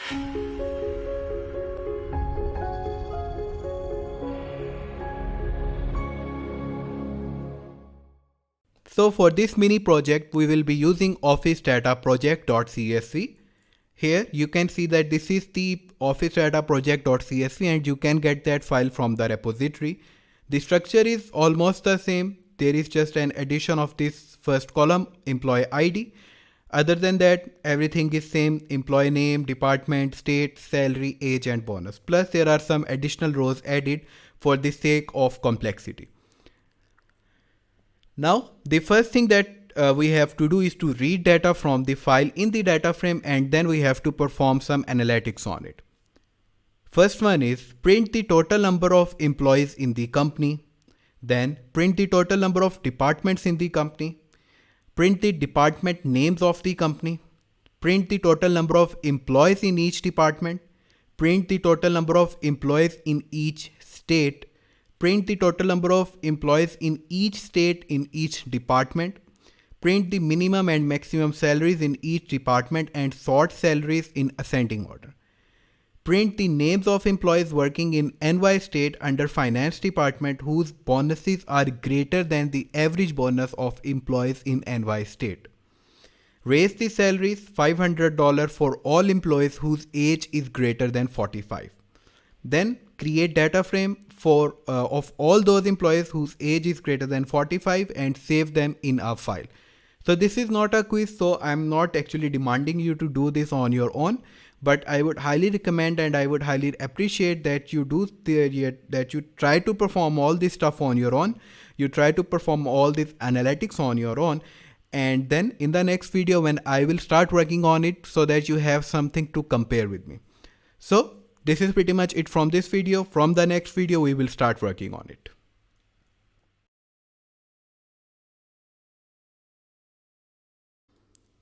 So for this mini project, we will be using Office Data Project.csv. Here you can see that this is the Office Data Project.csv and you can get that file from the repository. The structure is almost the same. There is just an addition of this first column, employee ID. Other than that, everything is same: employee name, department, state, salary, age and bonus. Plus there are some additional rows added for the sake of complexity. Now, the first thing that we have to do is to read data from the file in the data frame, and then we have to perform some analytics on it. First one is print the total number of employees in the company, then print the total number of departments in the company, print the department names of the company, print the total number of employees in each department, print the total number of employees in each state, print the total number of employees in each state in each department, print the minimum and maximum salaries in each department and sort salaries in ascending order. Print the names of employees working in NY state under finance department whose bonuses are greater than the average bonus of employees in NY state. Raise the salaries $500 for all employees whose age is greater than 45. Then create data frame of all those employees whose age is greater than 45 and save them in a file. So this is not a quiz, so I'm not actually demanding you to do this on your own, but I would highly recommend and I would highly appreciate that you that you try to perform all this stuff on your own. You try to perform all this analytics on your own, and then in the next video when I will start working on it, so that you have something to compare with me. So this is pretty much it from this video. From the next video, we will start working on it.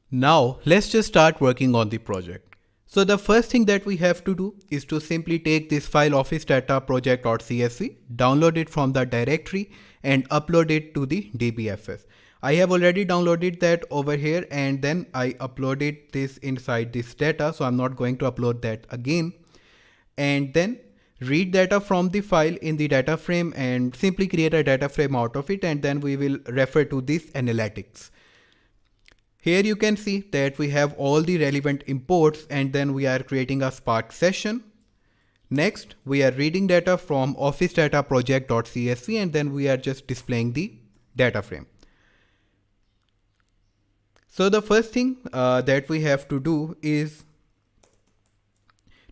Now, let's just start working on the project. So the first thing that we have to do is to simply take this file Office Data Project.csv, download it from the directory and upload it to the DBFS. I have already downloaded that over here and then I uploaded this inside this data, so I'm not going to upload that again. And then read data from the file in the data frame and simply create a data frame out of it, and then we will refer to this analytics. Here you can see that we have all the relevant imports, and then we are creating a Spark session. Next, we are reading data from Office Data Project.csv, and then we are just displaying the data frame. So the first thing that we have to do is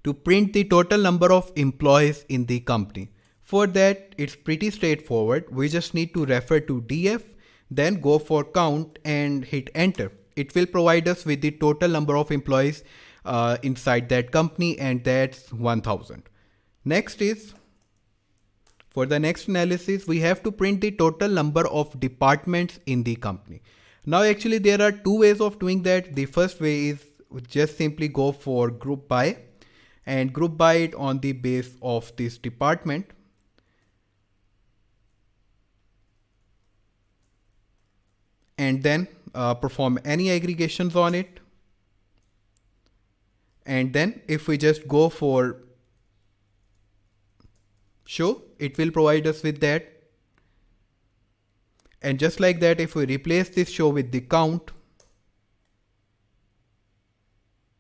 to print the total number of employees in the company. For that, it's pretty straightforward. We just need to refer to df, then go for count and hit enter. It will provide us with the total number of employees inside that company, and that's 1000. Next is, for the next analysis, we have to print the total number of departments in the company. Now actually there are two ways of doing that. The first way is just simply go for GroupBy and group by it on the base of this department. And then perform any aggregations on it. And then if we just go for show, it will provide us with that. And just like that, if we replace this show with the count,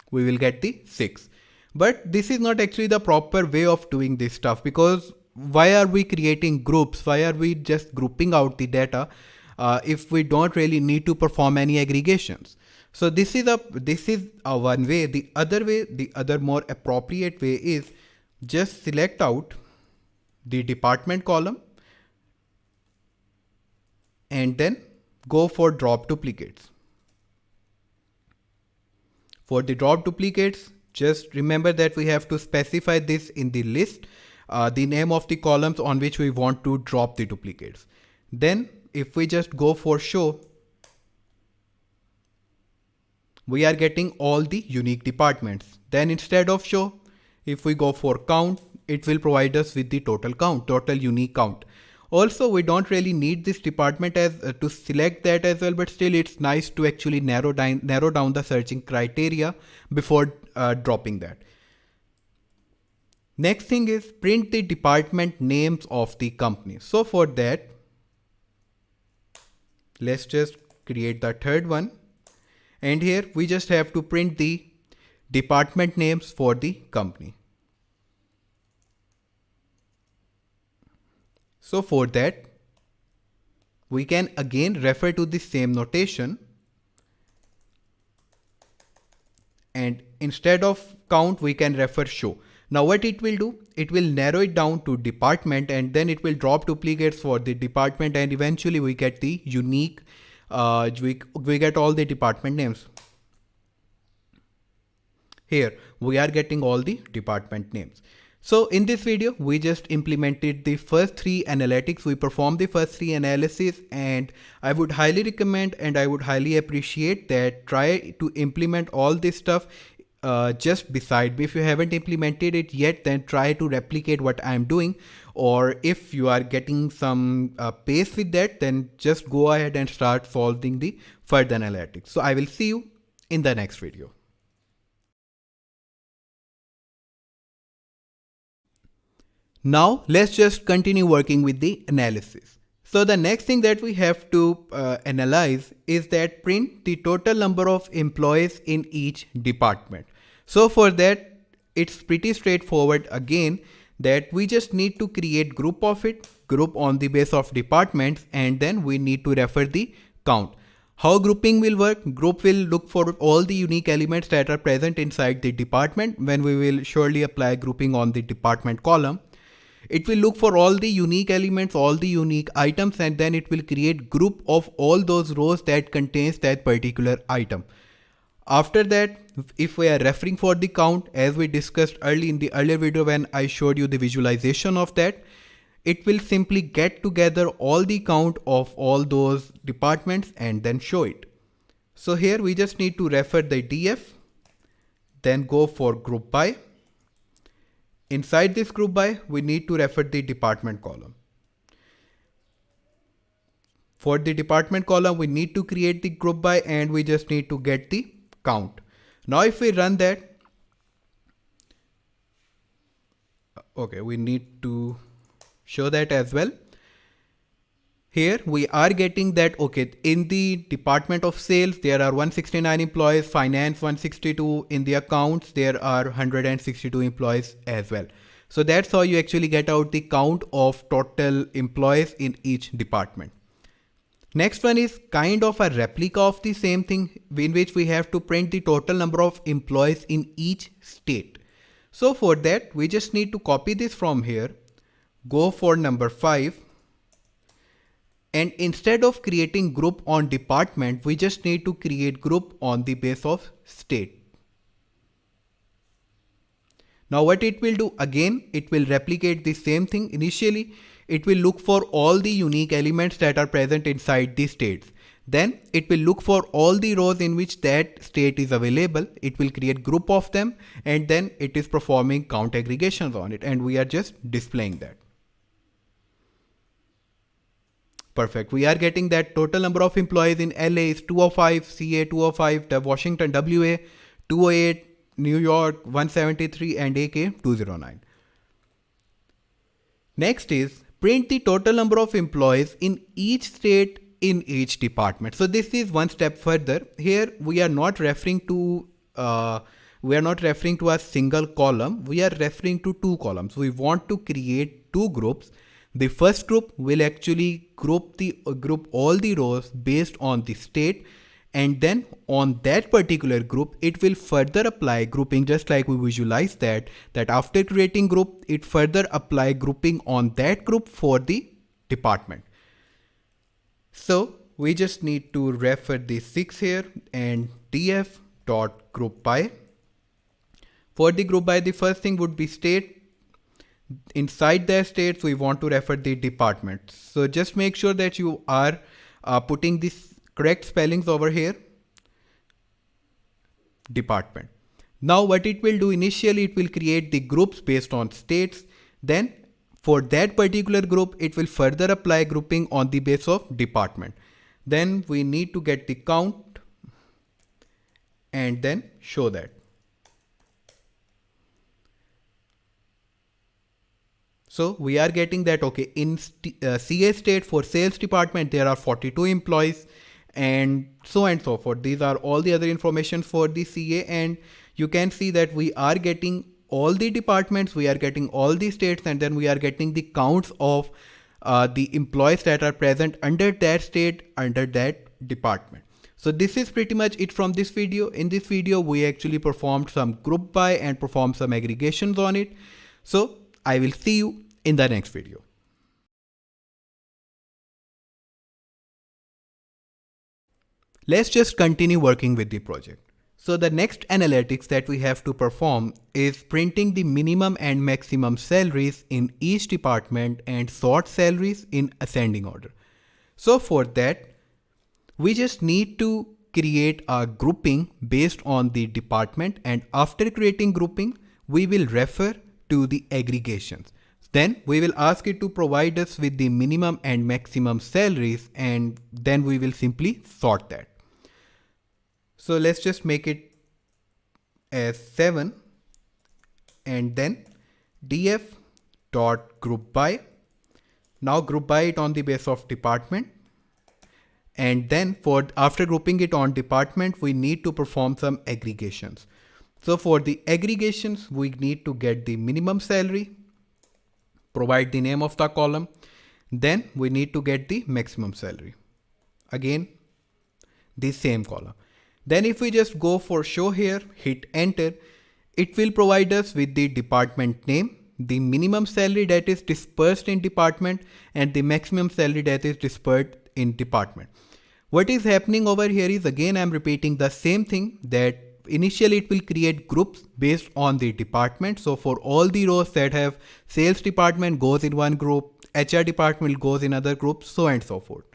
we will get the 6. But this is not actually the proper way of doing this stuff, because why are we creating groups? Why are we just grouping out the data if we don't really need to perform any aggregations? So this is one way. The other way, the other more appropriate way is just select out the department column and then go for drop duplicates. For the drop duplicates, just remember that we have to specify this in the list, the name of the columns on which we want to drop the duplicates. Then if we just go for show, we are getting all the unique departments. Then instead of show, if we go for count, it will provide us with the total count, total unique count. Also, we don't really need this department as to select that as well, but still it's nice to actually narrow down the searching criteria before dropping that. Next thing is print the department names of the company. So for that, let's just create the third one. And here we just have to print the department names for the company. So for that, we can again refer to the same notation. And instead of count, we can refer show. Now what it will do, it will narrow it down to department, and then it will drop duplicates for the department, and eventually we get the unique, we get all the department names. Here we are getting all the department names. So in this video, we just implemented the first three analytics. We performed the first three analysis, and I would highly recommend and I would highly appreciate that try to implement all this stuff just beside. If you haven't implemented it yet, then try to replicate what I'm doing. Or if you are getting some pace with that, then just go ahead and start solving the further analytics. So I will see you in the next video. Now let's just continue working with the analysis. So the next thing that we have to analyze is that print the total number of employees in each department. So for that, it's pretty straightforward again, that we just need to create group of it, group on the base of departments, and then we need to refer the count. How grouping will work? Group will look for all the unique elements that are present inside the department. When we will surely apply grouping on the department column, it will look for all the unique elements, all the unique items, and then it will create group of all those rows that contains that particular item. After that, if we are referring for the count, as we discussed early in the earlier video when I showed you the visualization of that, it will simply get together all the count of all those departments and then show it. So here we just need to refer the df, then go for GroupBy. Inside this GroupBy, we need to refer the department column. For the department column, we need to create the GroupBy, and we just need to get the count. Now if we run that, okay, we need to show that as well. Here we are getting that, okay, in the department of sales, there are 169 employees, finance 162, in the accounts, there are 162 employees as well. So that's how you actually get out the count of total employees in each department. Next one is kind of a replica of the same thing, in which we have to print the total number of employees in each state. So for that, we just need to copy this from here, go for number 5. And instead of creating group on department, we just need to create group on the base of state. Now what it will do, again, it will replicate the same thing. Initially, it will look for all the unique elements that are present inside the states. Then it will look for all the rows in which that state is available. It will create group of them, and then it is performing count aggregations on it. And we are just displaying that. Perfect. We are getting that total number of employees in LA is 205, CA 205, the Washington WA 208, New York 173, and AK 209. Next is print the total number of employees in each state in each department. So this is one step further. Here we are not referring to a single column. We are referring to two columns. We want to create two groups. The first group will actually group all the rows based on the state, and then on that particular group, it will further apply grouping, just like we visualize that after creating group, it further apply grouping on that group for the department. So we just need to refer the 6 here and df.groupby. For the GroupBy, the first thing would be state. Inside the states, we want to refer the department. So just make sure that you are putting this correct spellings over here. Department. Now what it will do, initially it will create the groups based on states. Then for that particular group, it will further apply grouping on the base of department. Then we need to get the count and then show that. So we are getting that, okay, in CA state for sales department, there are 42 employees and so forth. These are all the other information for the CA, and you can see that we are getting all the departments, we are getting all the states, and then we are getting the counts of the employees that are present under that state, under that department. So this is pretty much it from this video. In this video, we actually performed some GroupBy and performed some aggregations on it. So I will see you in the next video. Let's just continue working with the project. So the next analytics that we have to perform is printing the minimum and maximum salaries in each department and sort salaries in ascending order. So for that, we just need to create a grouping based on the department, and after creating grouping, we will refer to the aggregations. Then we will ask it to provide us with the minimum and maximum salaries, and then we will simply sort that. So let's just make it as 7 and then df.groupBy. Now GroupBy it on the base of department. And then after grouping it on department, we need to perform some aggregations. So for the aggregations, we need to get the minimum salary, provide the name of the column. Then we need to get the maximum salary. Again, the same column. Then if we just go for show here, hit enter, it will provide us with the department name, the minimum salary that is dispersed in department, and the maximum salary that is dispersed in department. What is happening over here is, again, I'm repeating the same thing, that initially it will create groups based on the department. So for all the rows that have sales department goes in one group, HR department goes in other groups, so and so forth.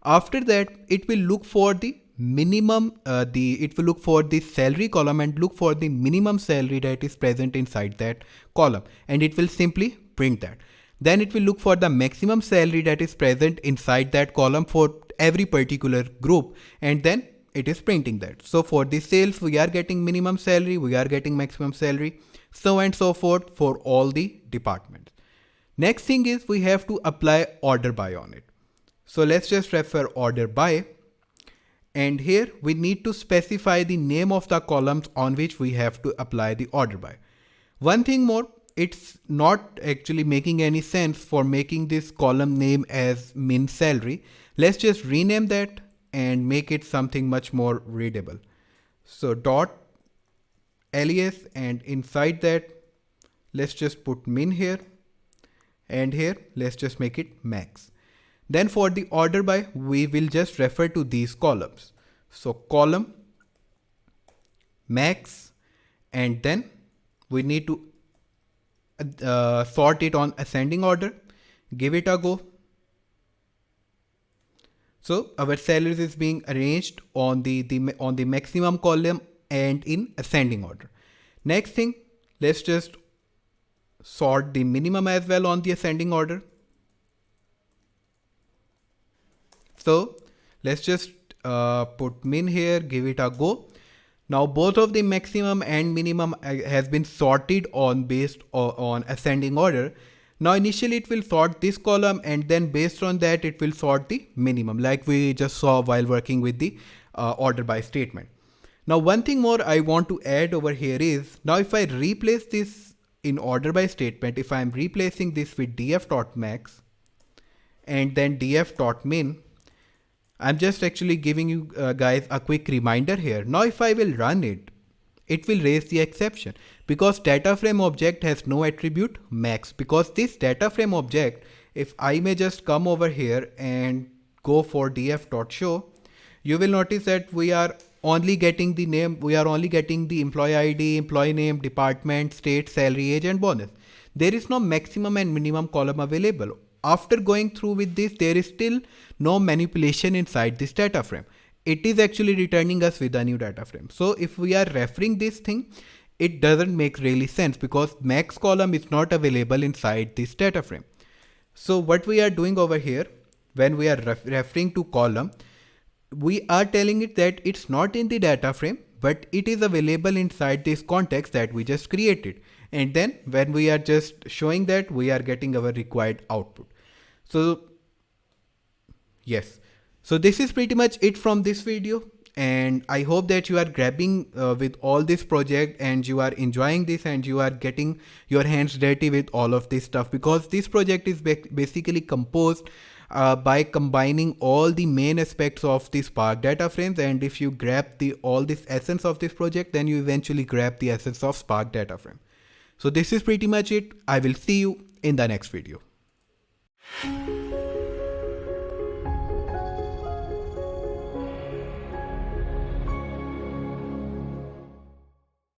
After that, it will look for the minimum, it will look for the salary column and look for the minimum salary that is present inside that column, and it will simply print that. Then it will look for the maximum salary that is present inside that column for every particular group, and then it is printing that. So for the sales, we are getting minimum salary, we are getting maximum salary, so and so forth for all the departments. Next thing is we have to apply orderBy on it. So let's just refer orderBy, and here we need to specify the name of the columns on which we have to apply the orderBy. One thing more, it's not actually making any sense for making this column name as min salary. Let's just rename that and make it something much more readable. So dot alias, and inside that, let's just put min here, and here let's just make it max. Then for the orderBy, we will just refer to these columns. So column, max, and then we need to sort it on ascending order, give it a go. So our salaries is being arranged on the maximum column and in ascending order. Next thing, let's just sort the minimum as well on the ascending order. So let's just put min here, give it a go. Now both of the maximum and minimum has been sorted on based on ascending order. Now initially it will sort this column, and then based on that it will sort the minimum, like we just saw while working with the orderBy statement. Now one thing more I want to add over here is, now if I replace this in orderBy statement, if I'm replacing this with df.max and then df.min, I'm just actually giving you guys a quick reminder here. Now if I will run it, it will raise the exception because DataFrame object has no attribute max. Because this DataFrame object, if I may just come over here and go for df.show, you will notice that we are only getting the name, we are only getting the employee ID, employee name, department, state, salary, age, and bonus. There is no maximum and minimum column available. After going through with this, there is still no manipulation inside this data frame. It is actually returning us with a new data frame. So if we are referring this thing, it doesn't make really sense because max column is not available inside this data frame. So what we are doing over here, when we are referring to column, we are telling it that it's not in the data frame, but it is available inside this context that we just created. And then when we are just showing that, we are getting our required output. So yes, so this is pretty much it from this video. And I hope that you are grabbing with all this project and you are enjoying this and you are getting your hands dirty with all of this stuff, because this project is basically composed by combining all the main aspects of the Spark data frames. And if you grab all this essence of this project, then you eventually grab the essence of Spark data frame. So this is pretty much it. I will see you in the next video.